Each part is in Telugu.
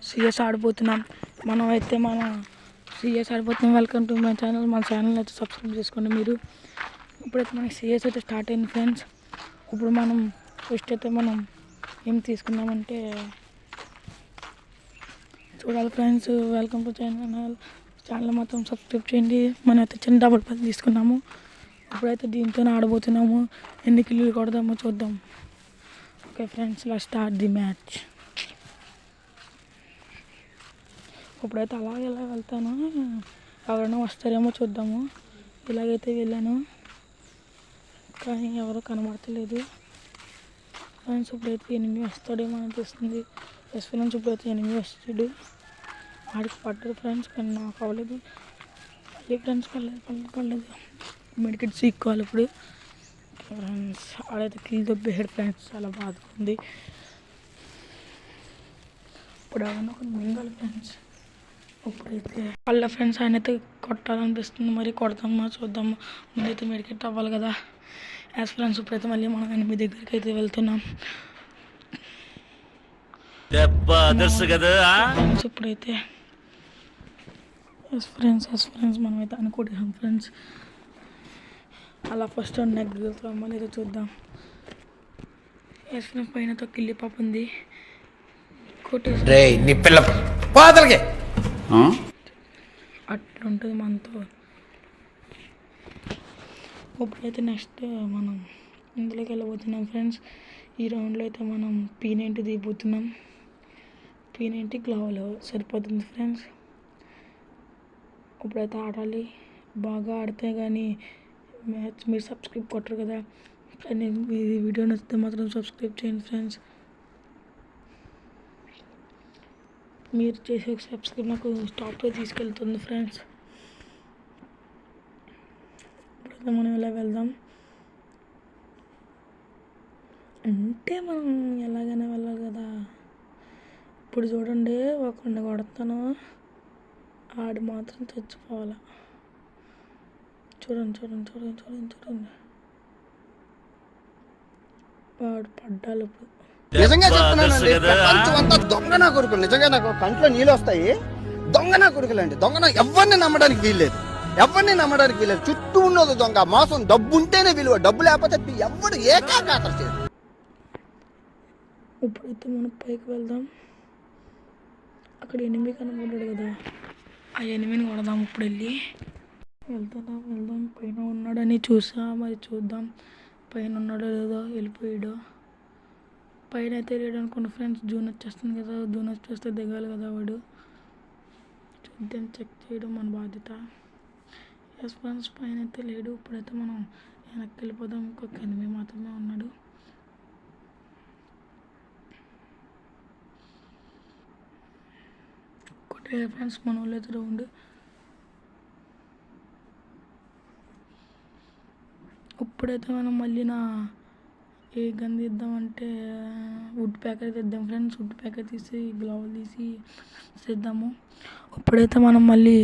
సిఎస్ ఆడిపోతున్నాం. మనమైతే మన సిఎస్ ఆడిపోతున్నాం. Welcome to my channel. మన ఛానల్ అయితే సబ్స్క్రైబ్ చేసుకోండి మీరు. ఇప్పుడైతే మనకి సిఎస్ అయితే స్టార్ట్ అయింది ఫ్రెండ్స్. ఇప్పుడు మనం ఫస్ట్ అయితే మనం ఏం తీసుకుందామంటే చూడాలి ఫ్రెండ్స్. వెల్కమ్ టు ఛానల్ మాత్రం సబ్స్క్రైబ్ చేయండి. మనం అయితే చిన్న డబుల్ పది తీసుకున్నాము. ఇప్పుడైతే దీంతో ఆడబోతున్నాము. ఎన్ని కిల్లులు కొడదామో చూద్దాం. Okay friends, let's start the match. ఇప్పుడైతే అలాగే ఇలా వెళ్తాను, ఎవరైనా వస్తారేమో చూద్దాము. ఇలాగైతే వెళ్ళాను కానీ ఎవరు కనబడతలేదు ఫ్రెండ్స్. ఇప్పుడైతే ఎనిమిది వస్తాడేమో అనిపిస్తుంది. ఎస్ ఫ్రెండ్స్, ఇప్పుడైతే ఎనిమిది వస్తాడు. ఆడికి పడ్డదు ఫ్రెండ్స్, కానీ నాకు అవ్వలేదు. మళ్ళీ ఫ్రెండ్స్ పడలేదు. మెడికెట్ సీక్కోవాలి ఇప్పుడు ఫ్రెండ్స్. ఆడైతే కిల్ దొబ్బేసాడు ఫ్రెండ్స్, చాలా బాధగా ఉంది. ఇప్పుడు ఏమన్నా ఒక మింగాలి ఫ్రెండ్స్. ఇప్పుడైతే వాళ్ళ ఫ్రెండ్స్ ఆయన అయితే కొట్టాలనిపిస్తుంది, మరి కొడతామా చూద్దాము. ముందైతే మెడికెట్ అవ్వాలి కదా. యాజ్ ఫ్రెండ్స్, ఇప్పుడైతే మళ్ళీ మనం ఎనిమిది దగ్గరికి అయితే వెళ్తున్నాం ఫ్రెండ్స్. ఇప్పుడైతే ఎస్ ఫ్రెండ్స్ మనమైతే అనుకుంటున్నాం ఫ్రెండ్స్. అలా ఫస్ట్ నెగ్గుతో మళ్ళీ అయితే చూద్దాం. ఎస్ ఫ్రెండ్స్, పైన కిల్లి పాప ఉంది, కొట్టేసి అట్లుంటుంది మనతో. ఇప్పుడైతే నెక్స్ట్ మనం ఇందులోకి వెళ్ళబోతున్నాం ఫ్రెండ్స్. ఈ రౌండ్లో అయితే మనం P90 దిగిపోతున్నాం. P90 గ్లోవల్ సరిపోతుంది ఫ్రెండ్స్. ఇప్పుడైతే ఆడాలి, బాగా ఆడితే కానీ మ్యాచ్. మీరు సబ్స్క్రైబ్ కొట్టరు కదా. ఈ వీడియో నచ్చితే మాత్రం సబ్స్క్రైబ్ చేయండి ఫ్రెండ్స్. మీరు చేసే సబ్స్క్రైబ్ నాకు టాప్లో తీసుకెళ్తుంది ఫ్రెండ్స్. ఇప్పుడైతే మనం ఇలా వెళ్దాం అంటే మనం ఎలాగైనా వెళ్ళాలి కదా. ఇప్పుడు చూడండి, ఒకరిని కొడతాను, ఆడు మాత్రం చచ్చిపోవాలి. చూడండి వాడు పడ్డాలి. ఇప్పుడు నిజంగా చెప్తున్నానండి, ప్రపంచం అంతా దొంగ నా కొడుకులు. నిజంగా నాకు కంట్లో నీళ్ళు వస్తాయి. దొంగ నా కొడుకులండి. దొంగ ఎవరిని నమ్మడానికి వీల్లేదు. చుట్టూ ఉన్నది దొంగ మోసం. డబ్బు ఉంటేనే విలువ, డబ్బు లేకపోతే ఎవడు ఏకాకాతర చేయదు. ఇప్పుడైతే మనం పైకి వెళ్దాం. అక్కడ ఎనిమిది కనబడ్డాడు కదా, ఆ ఎనిమిదిని కొడదాం. ఇప్పుడు వెళ్దాం. పైన ఉన్నాడని చూసా, మరి చూద్దాం పైన ఉన్నాడో లేదో. వెళ్ళిపోయాడు. పైన అయితే లేడు అనుకోండి ఫ్రెండ్స్. జూన్ వచ్చేస్తుంది కదా, జూన్ వచ్చేస్తే దిగాలి కదా వాడు. చూద్దాం, చెక్ చేయడం మన బాధ్యత. ఎస్ ఫ్రెండ్స్, పైన అయితే లేడు. ఇప్పుడైతే మనం వెనక్కి వెళ్ళిపోదాం. ఇంకొక ఎనిమిది మాత్రమే ఉన్నాడు. ఒకటే ఫ్రెండ్స్, మన వాళ్ళు అయితే రౌండ్. ఇప్పుడైతే మనం మళ్ళీ ఏ గన్ తీద్దామంటే వుడ్ ప్యాకెట్ తీద్దాం ఫ్రెండ్స్. వుడ్ ప్యాకెట్ తీసి గ్లౌజ్ తీసి చేద్దాము. ఇప్పుడైతే మనం మళ్ళీ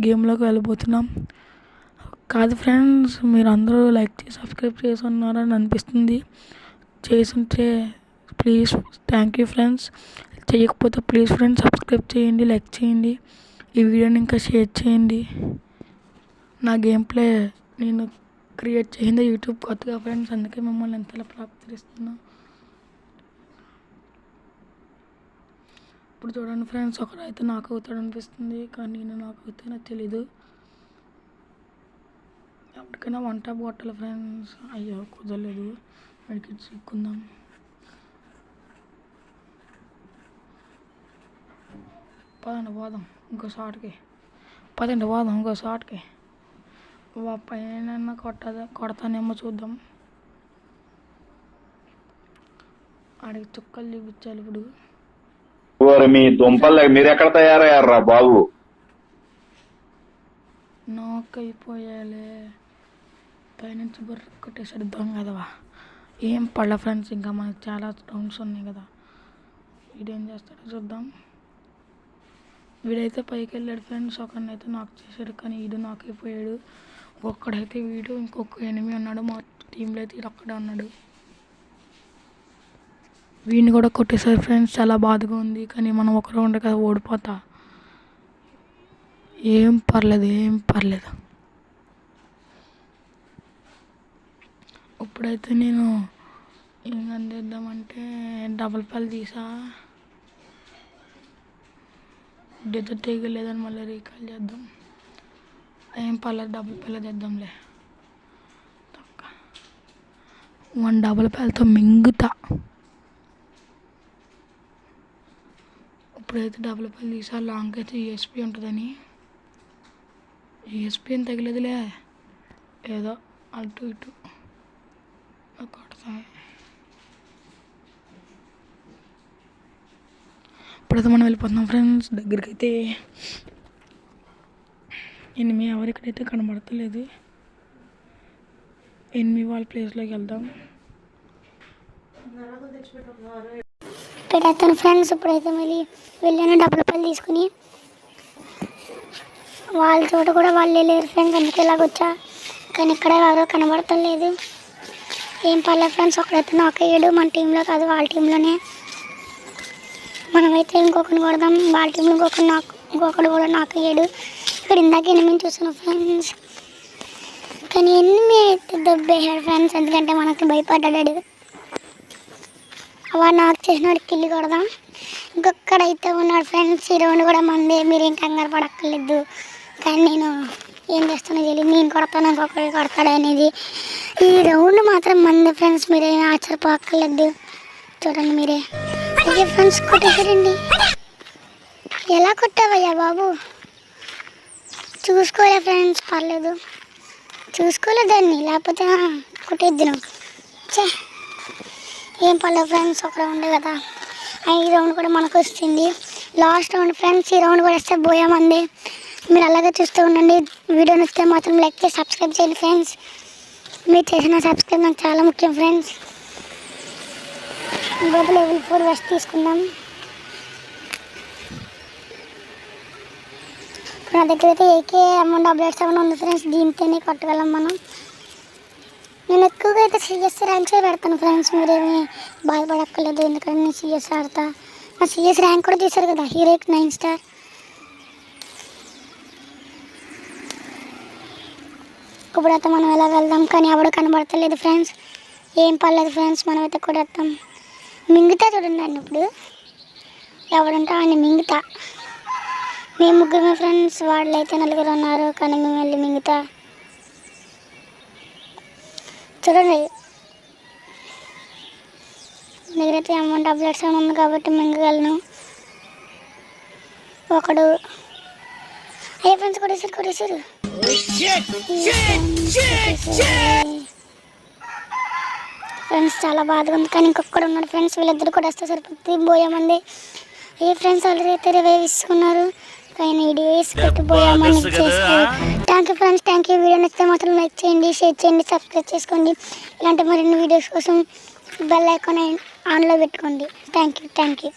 గేమ్లోకి వెళ్ళిపోతున్నాం. కాదు ఫ్రెండ్స్, మీరు అందరూ లైక్ చేసి సబ్స్క్రైబ్ చేసి ఉన్నారని అనిపిస్తుంది. చేసుంటే ప్లీజ్ థ్యాంక్ యూ ఫ్రెండ్స్. చేయకపోతే ప్లీజ్ ఫ్రెండ్స్ సబ్స్క్రైబ్ చేయండి, లైక్ చేయండి, ఈ వీడియోని ఇంకా షేర్ చేయండి. నా గేమ్ ప్లే నేను క్రియేట్ చేసింది యూట్యూబ్ కొత్తగా ఫ్రెండ్స్, అందుకే మిమ్మల్ని ఎంతలా ప్రాప్తిస్తున్నా. ఇప్పుడు చూడండి ఫ్రెండ్స్, ఒకరైతే నాకు అవుతాడు అనిపిస్తుంది, కానీ నేను నాకు అవుతే నాకు తెలీదు. ఎప్పటికైనా వన్ టాప్ కొట్టాలి ఫ్రెండ్స్. అయ్యో కుదరలేదు. మెడికెట్ చిక్కుందాం. పోదాం ఇంకో షాట్కి. పైన కొడతానేమో చూద్దాం. ఆడికి చుక్కలు చూపించాలి ఇప్పుడు. మీ దుంపలు మీరు ఎక్కడ తయారయ్యారా బాబు? నాక్ అయిపోయాలే. పైనుంచి బర్ర కొట్టేసాడు దొంగ కదవా. ఏం పడలే ఫ్రెండ్స్, ఇంకా మనకి చాలా రౌండ్స్ ఉన్నాయి కదా. వీడేం చేస్తాడో చూద్దాం. వీడైతే పైకి వెళ్ళాడు ఫ్రెండ్స్. ఒకరిని అయితే నాక్ చేశాడు, కానీ వీడు నాక్ అయిపోయాడు. ఒక్కడైతే వీడు, ఇంకొక ఎనిమిది ఉన్నాడు. మా టీంలో అయితే వీడు ఒక్కడే ఉన్నాడు. వీడిని కూడా కొట్టేశారు ఫ్రెండ్స్. చాలా బాధగా ఉంది, కానీ మనం ఒకరు ఉండే కదా ఓడిపోతా. ఏం పర్లేదు. ఇప్పుడైతే నేను ఏం అందిద్దామంటే డబుల్ పల్ తీసా. డెత్ తెగలేదని మళ్ళీ రీకాల్ చేద్దాం. ఏం పర్లేదు, డబుల్ పల్ తెద్దాంలే. 1 డబుల్ పల్తో మింగుతా. ఇప్పుడైతే డబుల్ పల్ తీసా. లాంగ్ అయితే ఈఎస్పీ ఉంటుందని. ఈఎస్పీ ఏం తగిలేదులే, ఏదో అటు ఇటు కొడతాయి. ఇప్పుడైతే మనం వెళ్ళిపోతున్నాం ఫ్రెండ్స్ దగ్గరికి. అయితే ఎనిమి ఎవరికైతే కనబడతలేదు. ఎనిమి వాళ్ళ ప్లేస్లోకి వెళ్దాం. పెడతాను ఫ్రెండ్స్. ఇప్పుడైతే మళ్ళీ వెళ్ళాను డబుల్ పల్ తీసుకుని. వాళ్ళ చోట కూడా వాళ్ళే లేరు ఫ్రెండ్స్, అందుకే ఇలాగొచ్చా. కానీ ఇక్కడ ఎవరో కనబడతలేదు. ఏం పర్లేదు ఫ్రెండ్స్, ఒకడైతే నాకు అయ్యాడు. మన టీంలో కాదు, వాళ్ళ టీంలోనే. మనమైతే ఇంకొకరిని కొడదాం. వాళ్ళ టీంలో ఇంకొకడు కూడా నాకు అయ్యాడు. ఇక్కడ ఇందాక ఎనిమిది చూసాను ఫ్రెండ్స్, కానీ ఎనిమిది అయితే దొబ్బేశాడు ఫ్రెండ్స్, ఎందుకంటే మనకి భయపడ్డాడు. వాడు నాకు చేసినాడు కిల్లి కొడదాం. ఇంకొక్కడైతే ఉన్నాడు ఫ్రెండ్స్. ఈ రౌండ్ కూడా మందే, మీరేం కంగారు పడక్కర్లేదు. కానీ నేను ఏం చేస్తానో తెలియదు, నేను కొడతాను ఇంకొకటి కొడతాడు అనేది. ఈ రౌండ్ మాత్రం మందే ఫ్రెండ్స్, మీరేం ఆశ్చర్యపోక్కర్లేదు. చూడండి మీరే. ఓకే ఫ్రెండ్స్, కొట్టేసారండి. ఎలా కొట్టావయ్యా బాబు? చూసుకోలే ఫ్రెండ్స్, పర్లేదు, చూసుకోలే దాన్ని, లేకపోతే కొట్టేద్దును. ఏం పర్లేదు ఫ్రెండ్స్, ఒక రౌండ్ కదా. ఈ రౌండ్ కూడా మనకు వస్తుంది, లాస్ట్ రౌండ్ ఫ్రెండ్స్. ఈ రౌండ్ కూడా వస్తే పోయామంది. మీరు అలాగే చూస్తూ ఉండండి. వీడియో నచ్చితే మాత్రం లైక్ చేసి సబ్స్క్రైబ్ చేయండి ఫ్రెండ్స్. మీరు చేసిన సబ్స్క్రైబ్ నాకు చాలా ముఖ్యం ఫ్రెండ్స్. ఇంకొక లెవెల్ 4 వెస్ట్ తీసుకుందాం. నా దగ్గర అయితే ఏకే అమౌంట్ అప్డేట్స్ ఏమైనా ఉంది ఫ్రెండ్స్, దీంతోనే కొట్టగలం మనం. నేను ఎక్కువగా అయితే సిఎస్ ర్యాంక్సే పెడతాను ఫ్రెండ్స్, మీరేమీ బాధపడక్కర్లేదు, ఎందుకంటే నేను సిఎస్ ఆడతా. ఆ సిఎస్ ర్యాంక్ కూడా తీశారు కదా, హీరోకి 9 స్టార్. ఇప్పుడైతే మనం ఎలా వెళ్దాం, కానీ ఎవడు కనబడతలేదు ఫ్రెండ్స్. ఏం పర్లేదు ఫ్రెండ్స్, మనమైతే కొడేస్తాం. మింగుతా చూడండి అండి. ఇప్పుడు ఎవడంటే ఆయన మింగుతా. మేము ముగ్గురమే ఫ్రెండ్స్, వాళ్ళు అయితే 4 ఉన్నారు, కానీ మేము వెళ్ళి మింగుతా. చూడండి దగ్గరైతే అమౌంట్ అప్డేట్స్ ఏమైనా ఉంది కాబట్టి మింగగలను. ఒకడు అయ్యే ఫ్రెండ్స్ కొట్టేసారు. ఫ్రెండ్స్ చాలా బాధగా ఉంది, కానీ ఇంకొకడు ఉన్నాడు ఫ్రెండ్స్. వీళ్ళిద్దరు కూడా వస్తే సరిపోతుంది. పోయామంది. ఏ ఫ్రెండ్స్ ఆల్రెడీ అయితే రివైవ్ ఇస్తున్నారు, కానీ వీడియోస్ పెట్టిపోయామని చేసుకోండి. Thank you friends, thank you. Video నచ్చితే మాత్రం లైక్ చేయండి, షేర్ చేయండి, సబ్స్క్రైబ్ చేసుకోండి. ఇలాంటి మరిన్ని వీడియోస్ కోసం బెల్ ఐకాన్ ఆన్లో పెట్టుకోండి. Thank you.